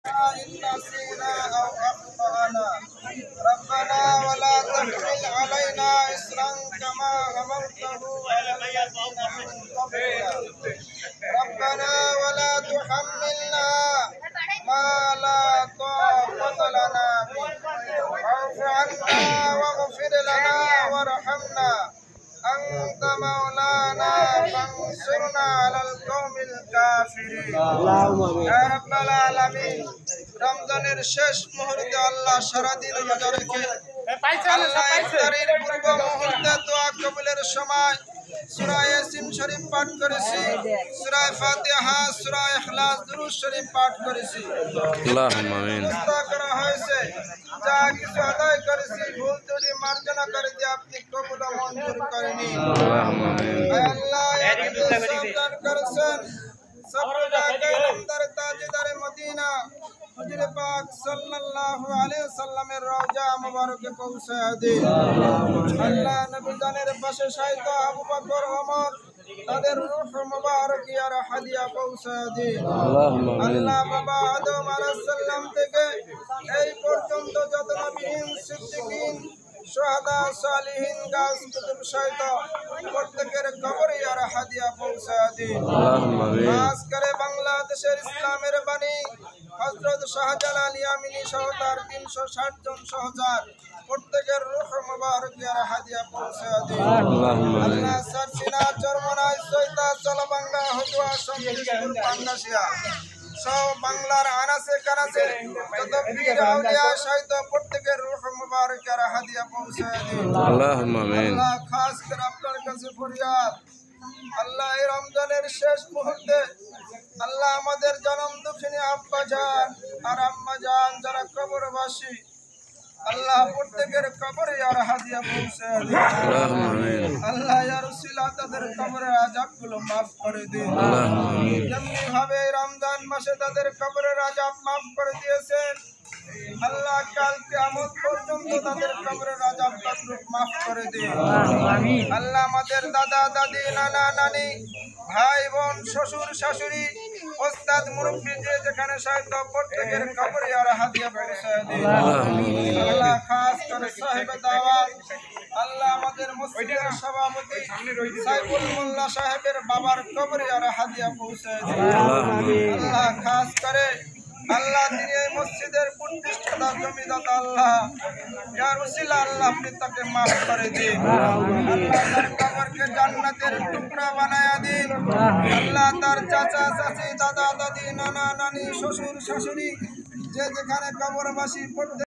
إن نسينا أو أخطأنا ربنا ولا تحمل علينا إصرا كما حملته على الذين من قبلنا ربنا ولا تحملنا ما لا طاقة لنا به واعف عنا واغفر لنا وارحمنا أنت مولانا فانصرنا على القوم الكافرين يا رب العالمين রমজানের শেষ মুহূর্তে আল্লাহ সারাদিন রোজা রেখে আল্লাহ ইফতারের পূর্ব মুহূর্তে দোয়া কবুলের সময় সূরা ইয়াসিন শরীফ পাঠ করেছি, সূরা ফাতিহা, সূরা ইখলাস, দুরূদ শরীফ পাঠ করেছি। আল্লাহুম্মা আমিন। চেষ্টা করা হয়েছে, যা কিছু আদায় করেছি ভুল ত্রুটি মার্জনা করে দিয়ে আপনি কবুল ও মঞ্জুর করেনি। আল্লাহুম্মা আমিন। আল্লাহ আপনি সরকার করেছেন সবরা কালামদার তাজদারে মদিনা হুজুর পাক সাল্লাল্লাহু আলাইহি ওয়াসাল্লামের রওজা মুবারকে পৌঁছায় দিন। আল্লাহ নবী জানের পাশে শাহিদ আবু বকর ওমর তাদের রূহ মুবারক আর হাদিয়া পৌঁছায় দিন। আল্লাহ বাবা আদম আলাইহিস সালাম থেকে এই পর্যন্ত যত নবীন সিদ্দিকিন শুহাদা সালিহিন গাছ কুতুব শাহিদ প্রত্যেকের কবরে আর হাদিয়া পৌঁছায় দিন। খাস করে বাংলাদেশের ইসলামের বাণী হযরত শাহজালাল ইয়ামিনী সহ তার 360 জন সহচর প্রত্যেকের রূহ মুবারক আর হাদিয়া পৌঁছায় দিন। আল্লাহ সারসিনা চরমনা সৈতা চলবাংলা হুজুয়া সংস্কৃত বাংলাদেশিয়া সব বাংলার আনাসে কানাসে যত পীর আউলিয়া শাহিদ প্রত্যেকের রূহ মুবারক আর হাদিয়া পৌঁছায় দিন। আল্লাহুম্মা আমিন। আল্লাহ খাস করে আপনার কাছে ফরিয়াদ, আল্লাহ এই রমজানের শেষ মুহূর্তে আল্লাহ আমাদের জনম দুঃখিনী আব্বা জান আর আম্মা জান যারা কবরবাসী আল্লাহ প্রত্যেকের কবরে আর হাদিয়া পৌঁছায় দিন। আল্লাহুম্মা আমিন। আল্লাহ ইয়া রাসূলুল্লাহ তাদের কবরের আযাবগুলো maaf করে দিন। আল্লাহুম্মা আমিন। যেমনি ভাবে রমজান মাসে তাদের কবরের আযাব maaf করে দিয়েছেন আল্লাহ কাল কিয়ামত পর্যন্ত তাদের কবরের আযাব তদ্রূপ maaf করে দিন। আমিন। আল্লাহ আমাদের দাদা দাদি নানা নানি ভাই বোন শ্বশুর শাশুড়ি ওস্তাদ মুরব্বি যে যেখানে শাহিদ প্রত্যেকের কবরে আর হাদিয়া পৌঁছায় দিন। আল্লাহ খাস করে সাহেব দাওয়াত আল্লাহ আমাদের মসজিদের সভাপতি সাইফুল মোল্লা সাহেবের বাবার কবরে আর হাদিয়া পৌঁছায় দিন। আল্লাহ খাস করে আল্লাহ তিনি এই মসজিদের প্রতিষ্ঠাতা জমিদাতা আল্লাহ ইয়া রাসূলুল্লাহ আল্লাহ আপনি তাকে maaf করে দিন। আল্লাহ তার কবরকে জান্নাতের টুকরা বানায়া দিন। আল্লাহ তার চাচা চাচি দাদা দাদি নানা নানি শ্বশুর শাশুড়ি যে যেখানে কবরবাসী